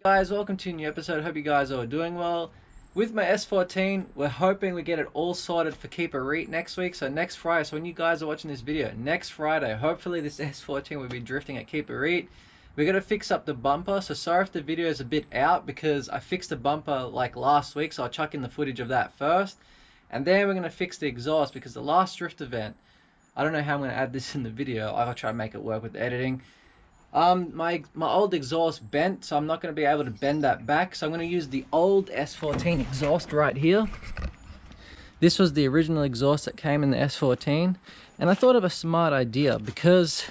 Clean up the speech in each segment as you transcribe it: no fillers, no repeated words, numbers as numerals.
Guys, welcome to a new episode. Hope you guys are doing well. With my S14, we're hoping we get it all sorted for Keep It Reet next week. So next Friday, so when you guys are watching this video, next Friday, hopefully this S14 will be drifting at Keep It Reet. We're going to fix up the bumper, so sorry if the video is a bit out because I fixed the bumper like last week, so I'll chuck in the footage of that first. And then we're going to fix the exhaust because the last drift event, I don't know how I'm going to add this in the video. I'll try to make it work with the editing. My old exhaust bent, so I'm not going to be able to bend that back, so I'm going to use the old S14 exhaust right here. This was the original exhaust that came in the S14, and I thought of a smart idea because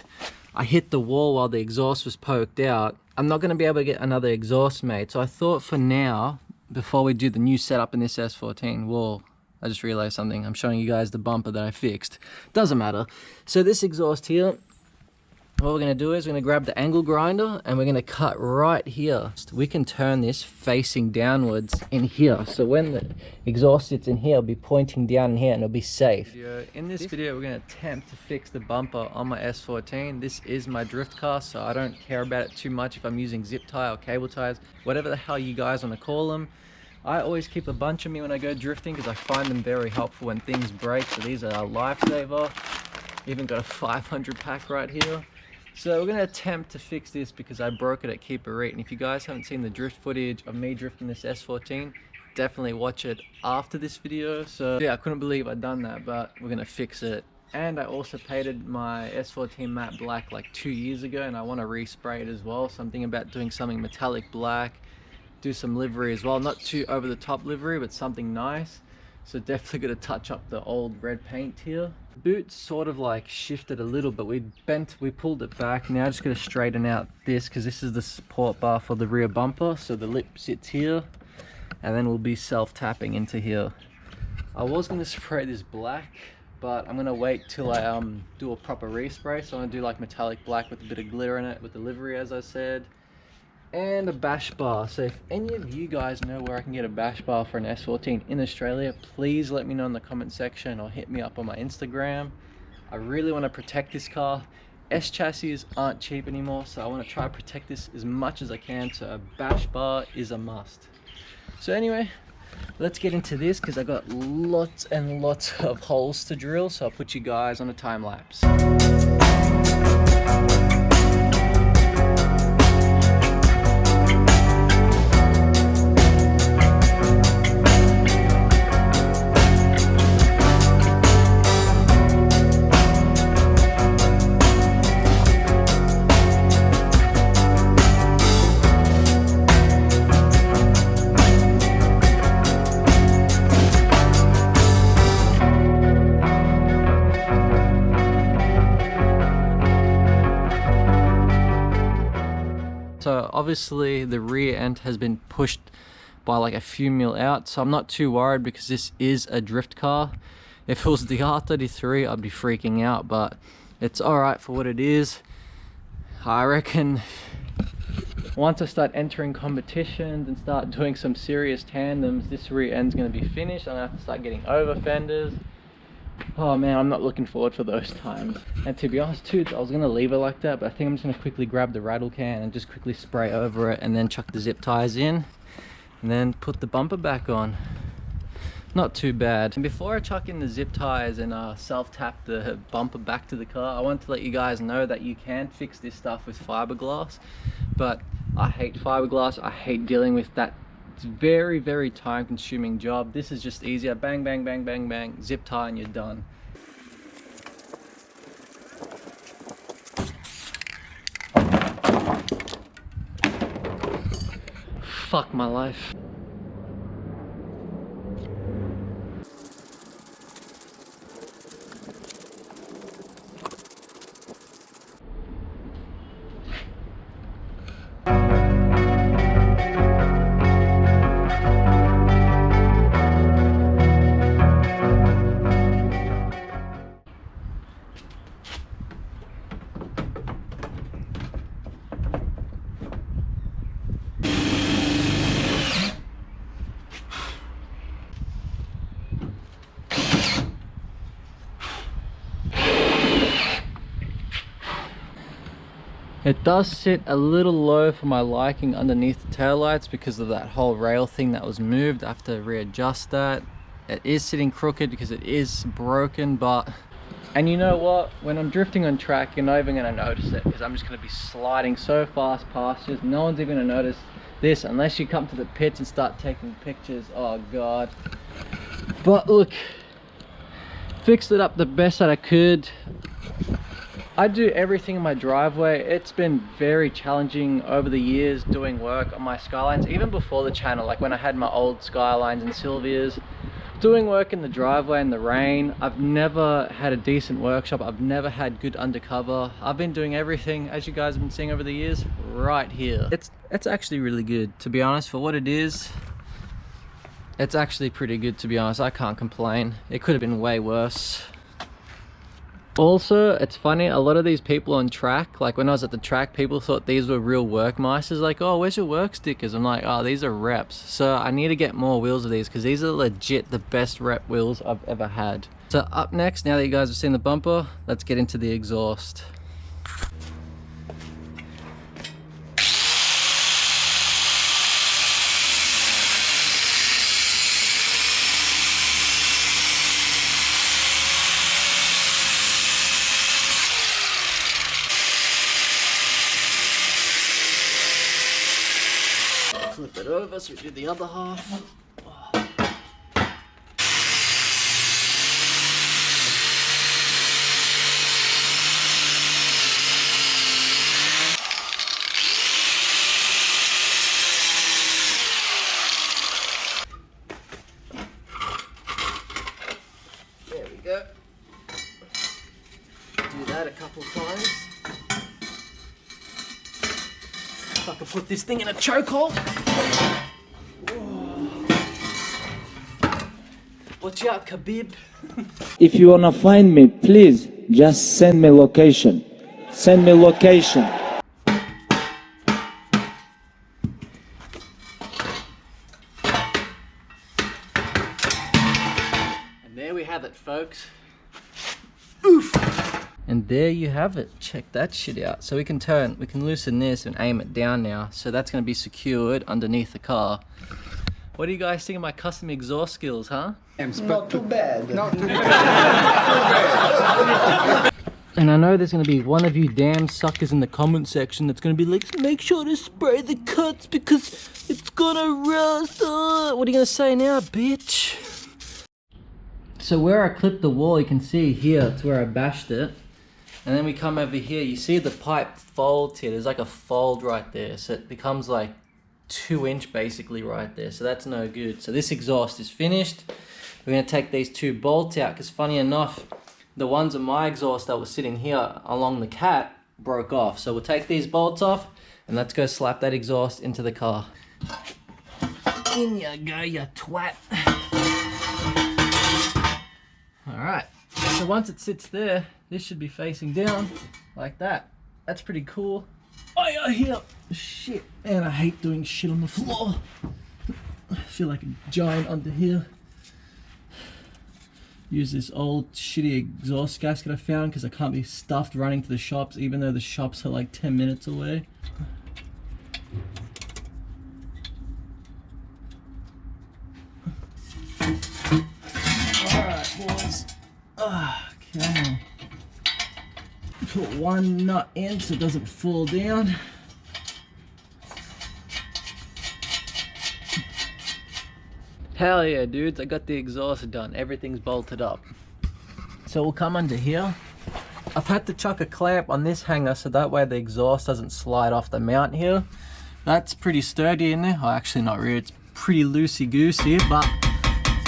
I hit the wall while the exhaust was poked out. I'm not going to be able to get another exhaust made, so I thought for now, before we do the new setup in this S14, whoa, I just realized something. I'm showing you guys the bumper that I fixed. Doesn't matter. So this exhaust here, what we're going to do is we're going to grab the angle grinder and we're going to cut right here. We can turn this facing downwards in here. So when the exhaust sits in here, it'll be pointing down in here and it'll be safe. In this video, we're going to attempt to fix the bumper on my S14. This is my drift car, so I don't care about it too much if I'm using zip tie or cable ties, whatever the hell you guys want to call them. I always keep a bunch of me when I go drifting because I find them very helpful when things break. So these are a lifesaver. Even got a 500 pack right here. So we're going to attempt to fix this because I broke it at Keep It Reet, and if you guys haven't seen the drift footage of me drifting this S14, definitely watch it after this video. So yeah, I couldn't believe I'd done that, but we're going to fix it. And I also painted my S14 matte black like 2 years ago, and I want to respray it as well. So I'm thinking about doing something metallic black, do some livery as well, not too over the top livery, but something nice. So definitely going to touch up the old red paint here. Boot sort of like shifted a little, but we pulled it back. Now just going to straighten out this because this is the support bar for the rear bumper. So the lip sits here and then we'll be self-tapping into here. I was going to spray this black, but I'm going to wait till I do a proper respray. So I'm going to do like metallic black with a bit of glitter in it with the livery, as I said. And a bash bar. So if any of you guys know where I can get a bash bar for an S14 in Australia, please let me know in the comment section or hit me up on my Instagram. I really want to protect this car. S chassis aren't cheap anymore, so I want to try to protect this as much as I can, so a bash bar is a must. So anyway, let's get into this because I got lots and lots of holes to drill, so I'll put you guys on a time lapse. So obviously the rear end has been pushed by like a few mil out, so I'm not too worried because this is a drift car. If it was the R33, I'd be freaking out, but it's alright for what it is. I reckon once I start entering competitions and start doing some serious tandems, this rear end's going to be finished. I'm going to have to start getting over fenders. Oh man, I'm not looking forward for those times. And to be honest too, I was going to leave it like that, but I think I'm just going to quickly grab the rattle can and just quickly spray over it and then chuck the zip ties in and then put the bumper back on. Not too bad. And before I chuck in the zip ties and self-tap the bumper back to the car, I want to let you guys know that you can fix this stuff with fiberglass, but I hate fiberglass. I hate dealing with that. It's very, very time consuming job. This is just easier. Bang, bang, bang, bang, bang, zip tie and you're done. Fuck my life. It does sit a little low for my liking underneath the taillights because of that whole rail thing that was moved. I have to readjust that. It is sitting crooked because it is broken, but... And you know what? When I'm drifting on track, you're not even going to notice it because I'm just going to be sliding so fast past you. No one's even going to notice this unless you come to the pits and start taking pictures. Oh God. But look, fixed it up the best that I could. I do everything in my driveway. It's been very challenging over the years doing work on my Skylines, even before the channel, like when I had my old Skylines and Sylvias. Doing work in the driveway in the rain, I've never had a decent workshop. I've never had good undercover. I've been doing everything, as you guys have been seeing over the years, right here. It's actually really good, to be honest, for what it is. It's actually pretty good, to be honest. I can't complain. It could have been way worse. Also, it's funny, a lot of these people on track, like when I was at the track, people thought these were real work mice. It's like, oh, where's your work stickers? I'm like, oh, these are reps. So I need to get more wheels of these because these are legit the best rep wheels I've ever had. So up next, now that you guys have seen the bumper, let's get into the exhaust. Flip it over so we do the other half. There we go. Do that a couple times. If I can put this thing in a chokehold. Watch out, Khabib. If you wanna find me, please just send me location. Send me location. And there we have it, folks. Oof. And there you have it. Check that shit out. So we can loosen this and aim it down now. So that's going to be secured underneath the car. What do you guys think of my custom exhaust skills, huh? Not too bad. And I know there's going to be one of you damn suckers in the comment section that's going to be like, make sure to spray the cuts because it's going to rust. What are you going to say now, bitch? So where I clipped the wall, you can see here, it's where I bashed it. And then we come over here, you see the pipe folds here. There's like a fold right there. So it becomes like 2-inch basically right there. So that's no good. So this exhaust is finished. We're gonna take these 2 bolts out because funny enough, the ones on my exhaust that was sitting here along the cat broke off. So we'll take these bolts off and let's go slap that exhaust into the car. In you go, you twat. All right, so once it sits there, this should be facing down like that. That's pretty cool. Oh yeah, here. Shit, man, I hate doing shit on the floor. I feel like a giant under here. Use this old shitty exhaust gasket I found because I can't be stuffed running to the shops even though the shops are like 10 minutes away. Alright boys. Okay. Put one nut in so it doesn't fall down. Hell yeah, dudes, I got the exhaust done. Everything's bolted up. So we'll come under here. I've had to chuck a clamp on this hanger so that way the exhaust doesn't slide off the mount here. That's pretty sturdy in there. Oh, actually not really, it's pretty loosey-goosey, but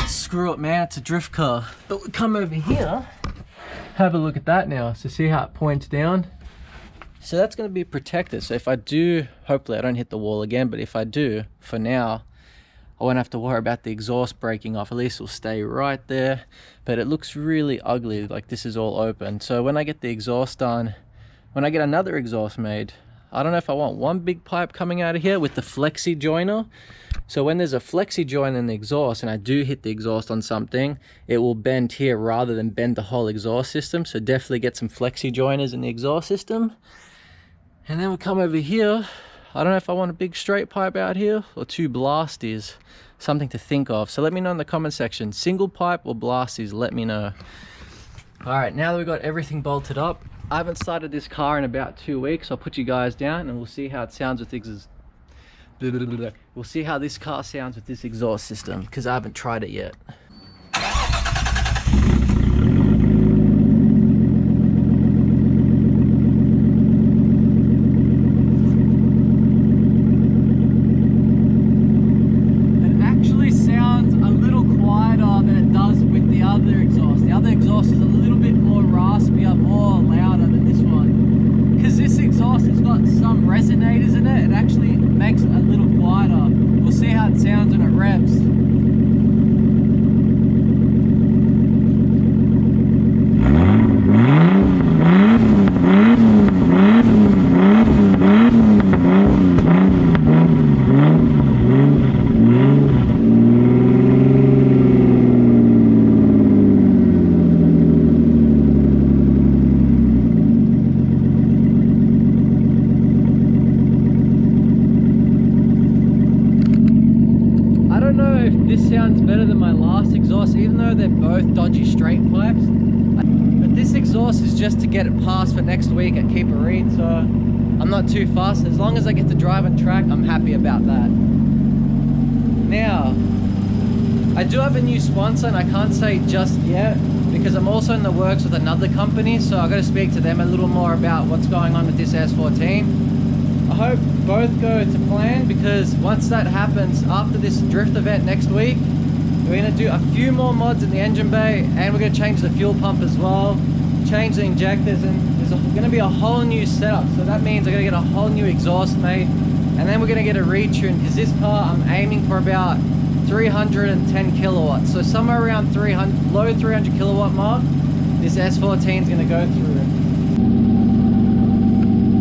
screw it, man, it's a drift car. But we come over here, have a look at that now. So see how it points down? So that's gonna be protected. So if I do, hopefully I don't hit the wall again, but if I do, for now, I won't have to worry about the exhaust breaking off. At least it'll stay right there. But it looks really ugly, like this is all open. So when I get the exhaust done, when I get another exhaust made, I don't know if I want one big pipe coming out of here with the flexi joiner. So when there's a flexi joiner in the exhaust and I do hit the exhaust on something, it will bend here rather than bend the whole exhaust system. So definitely get some flexi joiners in the exhaust system. And then we come over here. I don't know if I want a big straight pipe out here or two blasties. Something to think of. So let me know in the comment section. Single pipe or blasties, let me know. All right, now that we've got everything bolted up, I haven't started this car in about 2 weeks. I'll put you guys down and we'll see how it sounds with we'll see how this car sounds with this exhaust system, because I haven't tried it yet. Resonators in it, it actually makes it a little quieter. We'll see how it sounds when it revs. This sounds better than my last exhaust, even though they're both dodgy straight pipes. But this exhaust is just to get it passed for next week at Keep a Read, so I'm not too fussed. As long as I get to drive and track, I'm happy about that. Now, I do have a new sponsor, and I can't say just yet because I'm also in the works with another company, so I've got to speak to them a little more about what's going on with this S14. I hope both go to plan, because once that happens, after this drift event next week, we're going to do a few more mods in the engine bay, and we're going to change the fuel pump as well, change the injectors, and there's going to be a whole new setup. So that means I'm going to get a whole new exhaust made, and then we're going to get a retune, because this car I'm aiming for about 310 kilowatts. So somewhere around 300, low 300 kilowatt mark, this S14 is going to go through.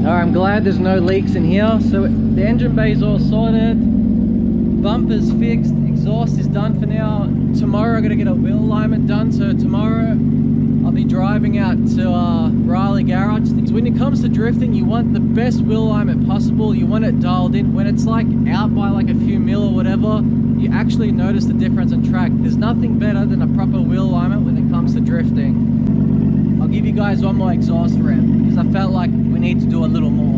Alright, I'm glad there's no leaks in here. So the engine bay is all sorted, bumper's fixed, exhaust is done for now. Tomorrow I'm going to get a wheel alignment done, so tomorrow I'll be driving out to Riley Garage. Because when it comes to drifting, you want the best wheel alignment possible. You want it dialed in. When it's like out by like a few mil or whatever, you actually notice the difference on track. There's nothing better than a proper wheel alignment when it comes to drifting. I'll give you guys one more exhaust rev, because I felt like we need to do a little more.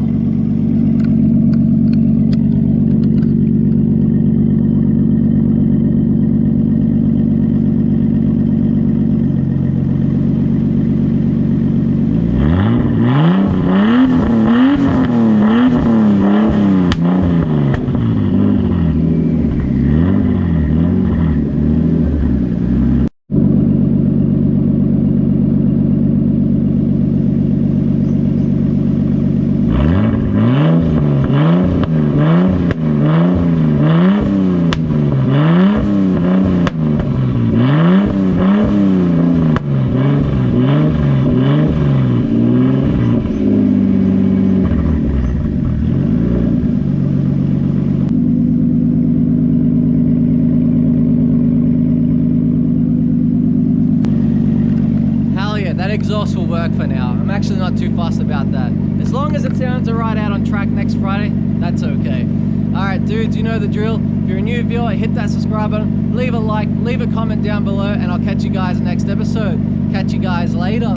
That exhaust will work for now. I'm actually not too fussed about that. As long as it sounds alright out on track next Friday, that's okay. Alright dudes, you know the drill. If you're a new viewer, hit that subscribe button, leave a like, leave a comment down below, and I'll catch you guys next episode. Catch you guys later.